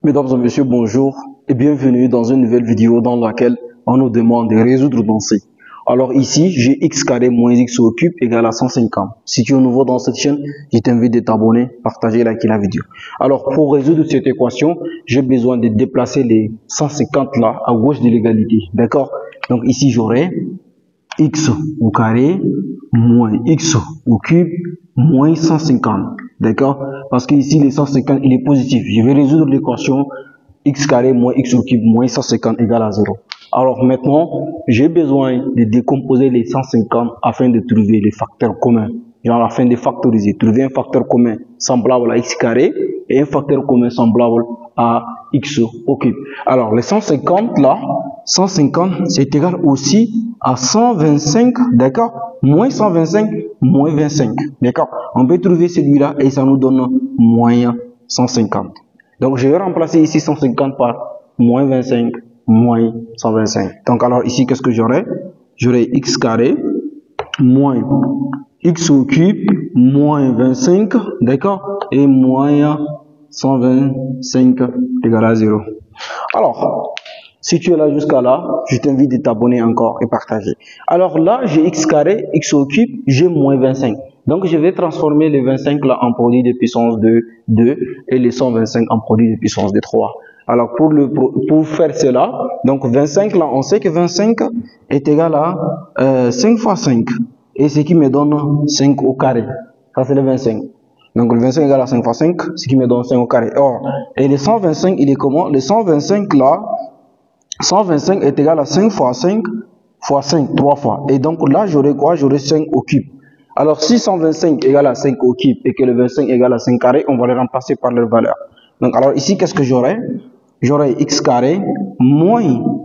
Mesdames et messieurs, bonjour et bienvenue dans une nouvelle vidéo dans laquelle on nous demande de résoudre dans C. Alors ici, j'ai x carré moins x au cube égale à 150. Si tu es nouveau dans cette chaîne, je t'invite de t'abonner, partager, liker la vidéo. Alors pour résoudre cette équation, j'ai besoin de déplacer les 150 là à gauche de l'égalité. D'accord? Donc ici, j'aurai x au carré moins x au cube moins 150. D'accord? Parce que ici, les 150, il est positif. Je vais résoudre l'équation x carré moins x au cube moins 150 égale à 0. Alors maintenant, j'ai besoin de décomposer les 150 afin de trouver les facteurs communs. Genre afin de factoriser, trouver un facteur commun semblable à x carré et un facteur commun semblable à x au cube. Alors les 150 là, 150 c'est égal aussi à 125, d'accord? Moins 125, moins 25, d'accord? On peut trouver celui-là et ça nous donne moins 150. Donc je vais remplacer ici 150 par moins 25, moins 125. Donc alors ici, qu'est-ce que j'aurai? J'aurai x carré moins x au cube moins 25, d'accord? Et moins 125 égale à 0. Alors, si tu es là jusqu'à là, je t'invite de t'abonner encore et partager. Alors là, j'ai x carré, x au cube, j'ai moins 25. Donc, je vais transformer les 25 là en produit de puissance de 2 et les 125 en produit de puissance de 3. Alors, pour faire cela, donc 25 là, on sait que 25 est égal à 5 fois 5. Et ce qui me donne 5 au carré. Ça, c'est le 25. Donc, le 25 égale à 5 fois 5, ce qui me donne 5 au carré. Or, et le 125, il est comment? Le 125 là, 125 est égal à 5 fois 5 fois 5, 3 fois. Et donc là, j'aurai quoi? J'aurai 5 au cube. Alors, si 125 égale à 5 au cube et que le 25 égale à 5 carré, on va les remplacer par leur valeur. Donc, alors ici, qu'est-ce que j'aurai? J'aurai x carré moins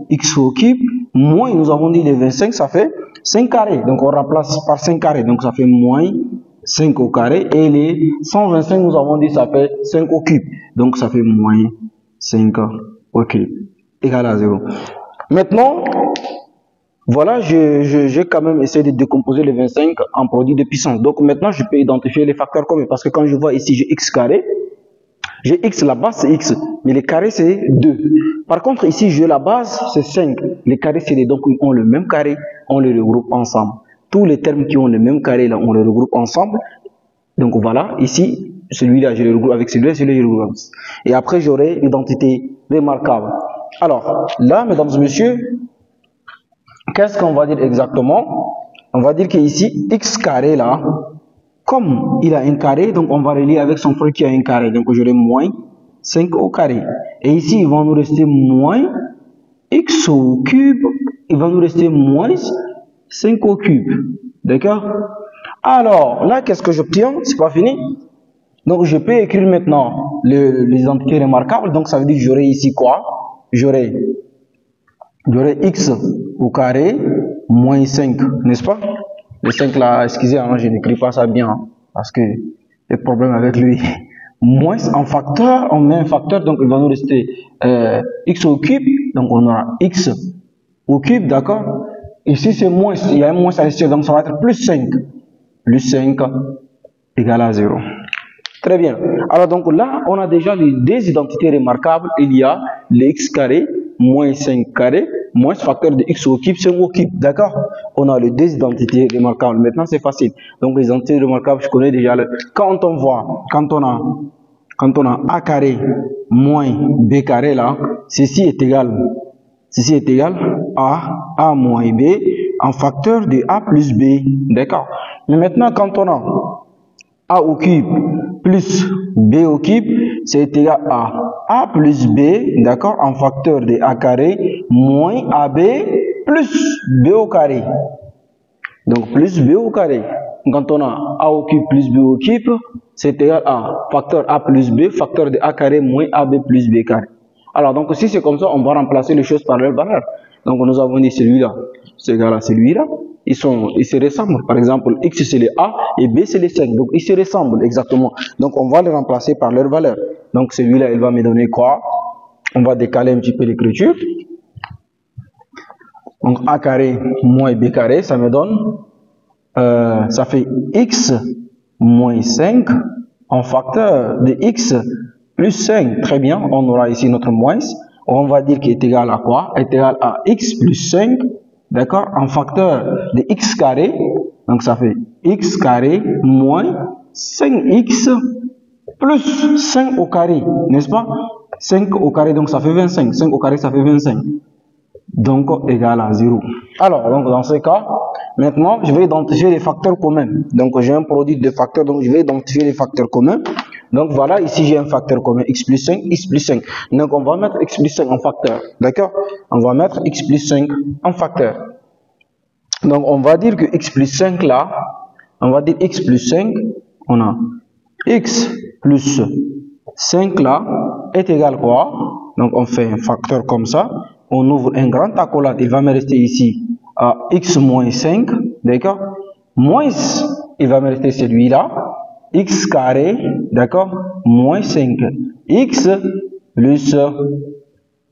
x au cube moins, nous avons dit le 25, ça fait 5 carré. Donc, on remplace par 5 carré. Donc, ça fait moins 5 au carré. Et les 125, nous avons dit, ça fait 5 au cube. Donc, ça fait moins 5 au cube égal à 0. Maintenant, voilà, j'ai quand même essayé de décomposer les 25 en produit de puissance. Donc maintenant, je peux identifier les facteurs communs. Parce que quand je vois ici, j'ai x carré, j'ai x, la base c'est x, mais les carrés c'est 2. Par contre, ici, j'ai la base, c'est 5. Les carrés, c'est les, donc ils ont le même carré, on les regroupe ensemble. Tous les termes qui ont le même carré, là, on les regroupe ensemble. Donc voilà, ici, celui-là, je le regroupe avec celui-là, celui-là, je le regroupe. Et après, j'aurai l'identité remarquable. Alors, là, mesdames et messieurs, qu'est-ce qu'on va dire exactement? On va dire qu'ici, x carré, là, comme il a un carré, donc on va relier avec son frère qui a un carré. Donc, j'aurai moins 5 au carré. Et ici, il va nous rester moins x au cube. Il va nous rester moins 5 au cube. D'accord? Alors, là, qu'est-ce que j'obtiens? C'est pas fini. Donc, je peux écrire maintenant les entités remarquables. Donc, ça veut dire que j'aurai ici quoi? J'aurai x au carré moins 5, n'est-ce pas? Le 5 là, excusez-moi, je n'écris pas ça bien, parce que le problème avec lui. Moins en facteur, on met un facteur, donc il va nous rester x au cube, donc on aura x au cube, d'accord? Ici c'est moins, il y a un moins à l'extérieur, donc ça va être plus 5. Plus 5 égale à 0. Très bien. Alors donc là, on a déjà les deux identités remarquables. Il y a le x carré moins 5 carré moins facteur de x au cube, 5 au cube. D'accord? On a les deux identités remarquables. Maintenant, c'est facile. Donc les identités remarquables, je connais déjà. Quand on a a carré moins b carré là, ceci est égal à a moins b en facteur de a plus b. D'accord? Mais maintenant, quand on a a au cube plus b au cube, c'est égal à a plus b, d'accord, en facteur de a carré moins ab plus b au carré. Donc plus b au carré. Quand on a a au cube plus b au cube, c'est égal à facteur a plus b, facteur de a carré moins ab plus b carré. Alors donc si c'est comme ça, on va remplacer les choses par leur valeur. Donc nous avons dit celui-là, c'est égal à celui-là. Ils se ressemblent. Par exemple, x c'est le a et b c'est le 5. Donc ils se ressemblent exactement. Donc on va les remplacer par leur valeur. Donc celui-là, il va me donner quoi? On va décaler un petit peu l'écriture. Donc a carré moins b carré, ça me donne, ça fait x moins 5 en facteur de x plus 5. Très bien, on aura ici notre moins. On va dire qu'il est égal à quoi? Est égal à x plus 5, d'accord, en facteur de x carré. Donc ça fait x carré moins 5x plus 5 au carré, n'est-ce pas? 5 au carré, donc ça fait 25. 5 au carré, ça fait 25. Donc égal à 0. Alors, donc dans ce cas, maintenant, je vais identifier les facteurs communs. Donc j'ai un produit de facteurs, donc je vais identifier les facteurs communs. Donc voilà, ici j'ai un facteur commun, x plus 5, x plus 5. Donc on va mettre x plus 5 en facteur, d'accord? On va mettre x plus 5 en facteur. Donc on va dire que x plus 5 là, on va dire x plus 5, on a x plus 5 là est égal à quoi? Donc on fait un facteur comme ça, on ouvre un grand accolade, il va me rester ici à x moins 5, d'accord? Moins, il va me rester celui-là, x carré, d'accord, moins 5, x plus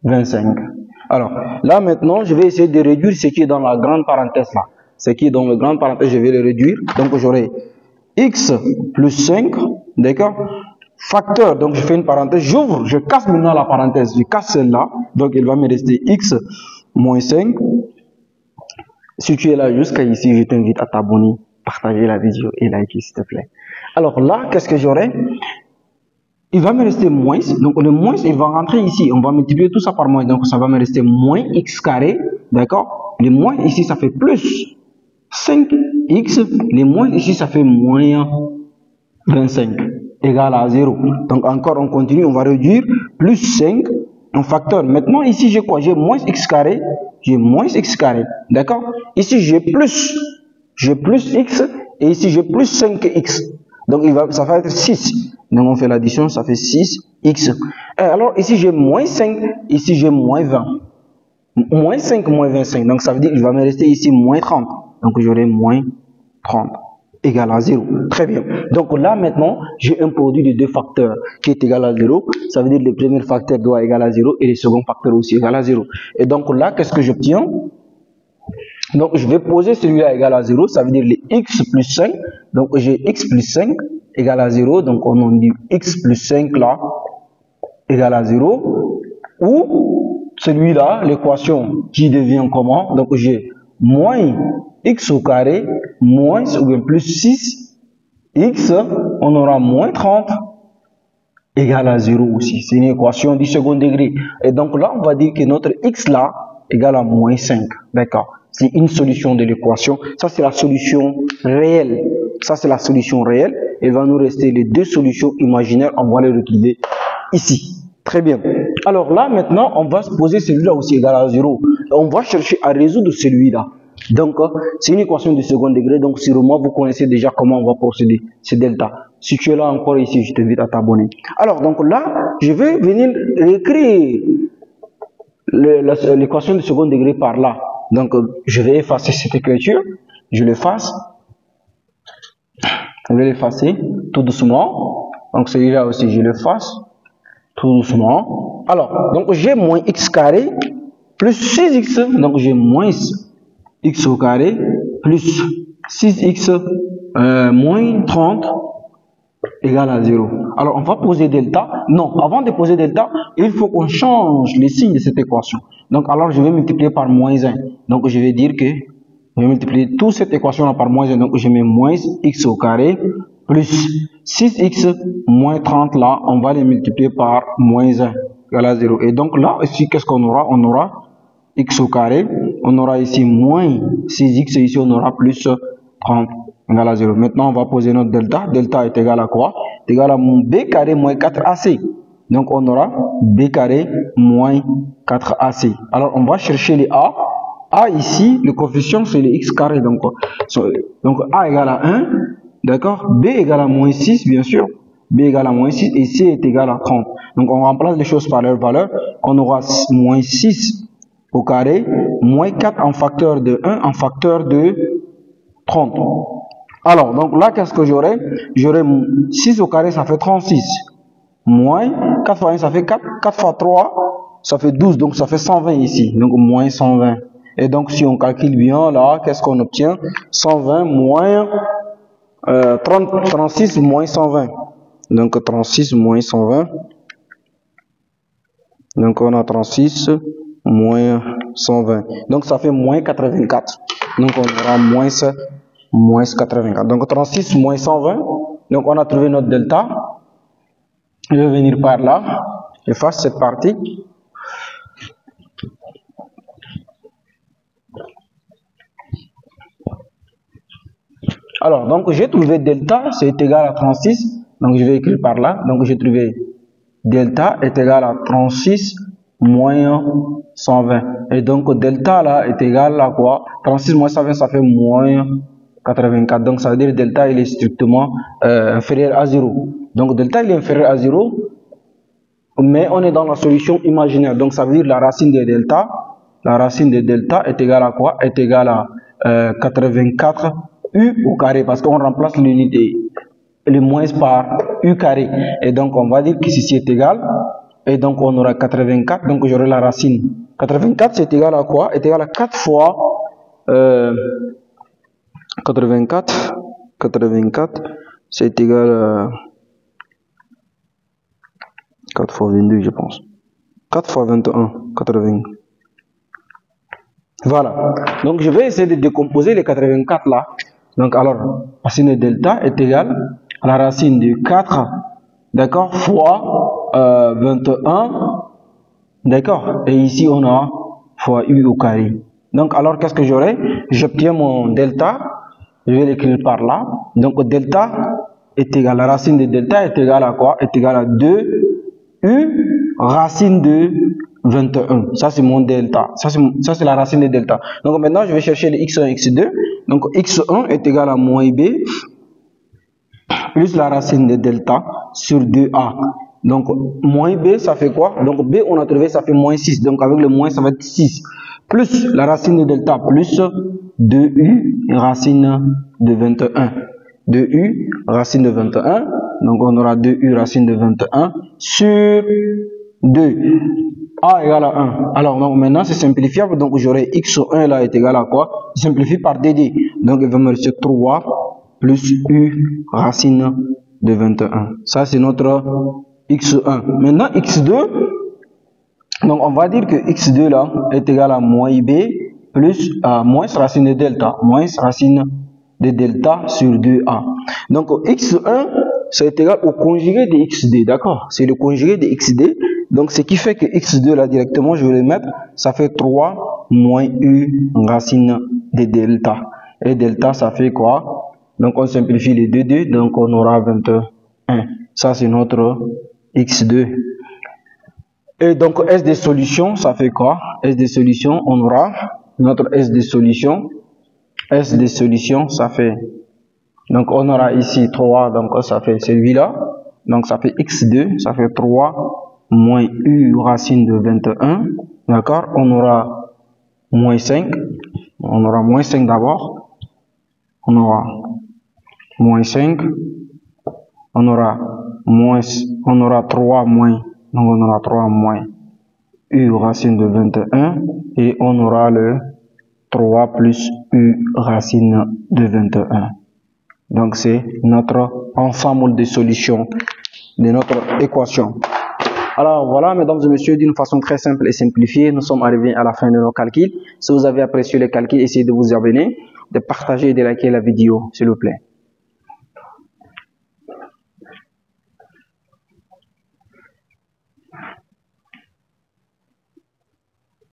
25. Alors, là maintenant, je vais essayer de réduire ce qui est dans la grande parenthèse là. Ce qui est dans la grande parenthèse, je vais le réduire. Donc, j'aurai x plus 5, d'accord, facteur, donc je fais une parenthèse, j'ouvre, je casse maintenant la parenthèse, je casse celle-là, donc il va me rester x moins 5. Si tu es là jusqu'à ici, je t'invite à t'abonner, partager la vidéo et liker s'il te plaît. Alors là, qu'est-ce que j'aurai? Il va me rester moins, donc le moins, il va rentrer ici, on va multiplier tout ça par moins, donc ça va me rester moins x carré, d'accord? Le moins ici, ça fait plus 5x, le moins ici, ça fait moins 25, égal à 0. Donc encore, on continue, on va réduire, plus 5 en facteur. Maintenant, ici, j'ai quoi? J'ai moins x carré, j'ai moins x carré, d'accord? Ici, j'ai plus x, et ici, j'ai plus 5x. Donc, ça va être 6. Donc, on fait l'addition, ça fait 6x. Et alors, ici, j'ai moins 5, ici, j'ai moins 20. Moins 5, moins 25. Donc, ça veut dire qu'il va me rester ici moins 30. Donc, j'aurai moins 30 égal à 0. Très bien. Donc, là, maintenant, j'ai un produit de deux facteurs qui est égal à 0. Ça veut dire que le premier facteur doit être égal à 0 et le second facteur aussi égal à 0. Et donc, là, qu'est-ce que j'obtiens? Donc, je vais poser celui-là égal à 0. Ça veut dire les x plus 5. Donc, j'ai x plus 5 égal à 0. Donc, on en dit x plus 5 là égal à 0. Ou celui-là, l'équation qui devient comment? Donc, j'ai moins x au carré moins ou bien plus 6x, on aura moins 30 égal à 0 aussi. C'est une équation du second degré. Et donc là, on va dire que notre x là égale à moins 5. D'accord? C'est une solution de l'équation. Ça, c'est la solution réelle. Ça, c'est la solution réelle. Il va nous rester les deux solutions imaginaires. On va les retrouver ici. Très bien. Alors là, maintenant, on va se poser celui-là aussi égal à 0. On va chercher à résoudre celui-là. Donc, c'est une équation de second degré. Donc, sûrement, vous connaissez déjà comment on va procéder. C'est delta. Si tu es là encore ici, je t'invite à t'abonner. Alors, donc là, je vais venir écrire l'équation de second degré par là. Donc, je vais effacer cette écriture. Je l'efface. Je vais l'effacer tout doucement. Donc, celui-là aussi, je l'efface tout doucement. Alors, donc, j'ai moins x carré plus 6x. Donc, j'ai moins x au carré plus 6x moins 30 égale à 0. Alors, on va poser delta. Non, avant de poser delta, il faut qu'on change les signes de cette équation. Donc, alors, je vais multiplier par moins 1. Donc, je vais dire que je vais multiplier toute cette équation-là par moins 1. Donc, je mets moins x au carré plus 6x moins 30 là, on va les multiplier par moins 1 égale à 0. Et donc là, ici, qu'est-ce qu'on aura? On aura x au carré, on aura ici moins 6x et ici on aura plus 30 égale à 0. Maintenant, on va poser notre delta. Delta est égal à quoi? C'est égal à b carré moins 4ac. Donc, on aura b carré moins 4ac. Alors, on va chercher les a. A ici, le coefficient, c'est le x carré. Donc a égale à 1. D'accord? B égale à moins 6, bien sûr. B égale à moins 6 et C est égal à 30. Donc, on remplace les choses par leur valeur. On aura moins 6 au carré, moins 4 en facteur de 1 en facteur de 30. Alors, donc là, qu'est-ce que j'aurai? J'aurai 6 au carré, ça fait 36. Moins 4 fois 1, ça fait 4. 4 fois 3, ça fait 12. Donc, ça fait 120 ici. Donc, moins 120. Et donc, si on calcule bien, là, qu'est-ce qu'on obtient? 120 moins 36 moins 120. Donc, 36 moins 120. Donc on a 36 moins 120. Donc ça fait moins 84. Donc on aura moins 84. Donc 36 moins 120. Donc on a trouvé notre delta. Je vais venir par là. J'efface cette partie. Alors, donc j'ai trouvé delta, c'est égal à 36. Donc je vais écrire par là. Donc j'ai trouvé delta est égal à 36 moins 120. Et donc delta là est égal à quoi? 36 moins 120, ça fait moins 84. Donc ça veut dire delta il est strictement inférieur à 0. Donc delta il est inférieur à 0. Mais on est dans la solution imaginaire. Donc ça veut dire la racine de delta. La racine de delta est égale à quoi? Est égale à 84 u au carré. Parce qu'on remplace l'unité, le moins par u carré. Et donc on va dire que ceci est égal. Et donc on aura 84. Donc j'aurai la racine. 84 c'est égal à quoi? Est égal à 4 fois 84 c'est égal à 4 fois 22 je pense. 4 fois 21, 80. Voilà. Donc je vais essayer de décomposer les 84 là. Donc alors, racine de delta est égale à la racine de 4, d'accord, fois 21, d'accord. Et ici on a fois u au carré. Donc alors qu'est-ce que j'aurai? J'obtiens mon delta. Je vais l'écrire par là. Donc delta est égal, la racine de delta est égale à quoi? Est égale à 2 u racine de 21. Ça c'est mon delta. Ça c'est la racine de delta. Donc maintenant je vais chercher les x1 et x2. Donc x1 est égal à moins b plus la racine de delta sur 2a. Donc moins b ça fait quoi? Donc b on a trouvé ça fait moins 6. Donc avec le moins ça va être 6. Plus la racine de delta plus 2u racine de 21. 2u racine de 21. Donc on aura 2u racine de 21 sur 2. A égale à 1. Alors donc, maintenant c'est simplifiable. Donc j'aurai x1 là est égal à quoi? Simplifie par dd. Donc il va me rester 3 plus u racine de 21. Ça c'est notre x1. Maintenant x2. Donc on va dire que x2 là est égal à moins b plus moins racine de delta. Moins racine de delta sur 2a. Donc x1 c'est égal au conjugué de xd. D'accord? C'est le conjugué de xd. Donc ce qui fait que x2 là directement je vais le mettre. Ça fait 3 moins u racine de delta. Et delta ça fait quoi? Donc on simplifie les deux. Donc on aura 21. Ça c'est notre x2. Et donc S des solutions, ça fait quoi? S des solutions, on aura notre S des solutions. S des solutions, ça fait, donc on aura ici 3, donc ça fait celui-là. Donc ça fait x2, ça fait 3 moins u racine de 21. D'accord? On aura moins 5. On aura moins 5 d'abord. On aura moins 5. On aura 3 moins. Donc on aura 3 moins u racine de 21 et on aura le 3 plus u racine de 21. Donc c'est notre ensemble de solutions de notre équation. Alors voilà mesdames et messieurs, d'une façon très simple et simplifiée, nous sommes arrivés à la fin de nos calculs. Si vous avez apprécié les calculs, essayez de vous abonner, de partager et de liker la vidéo s'il vous plaît.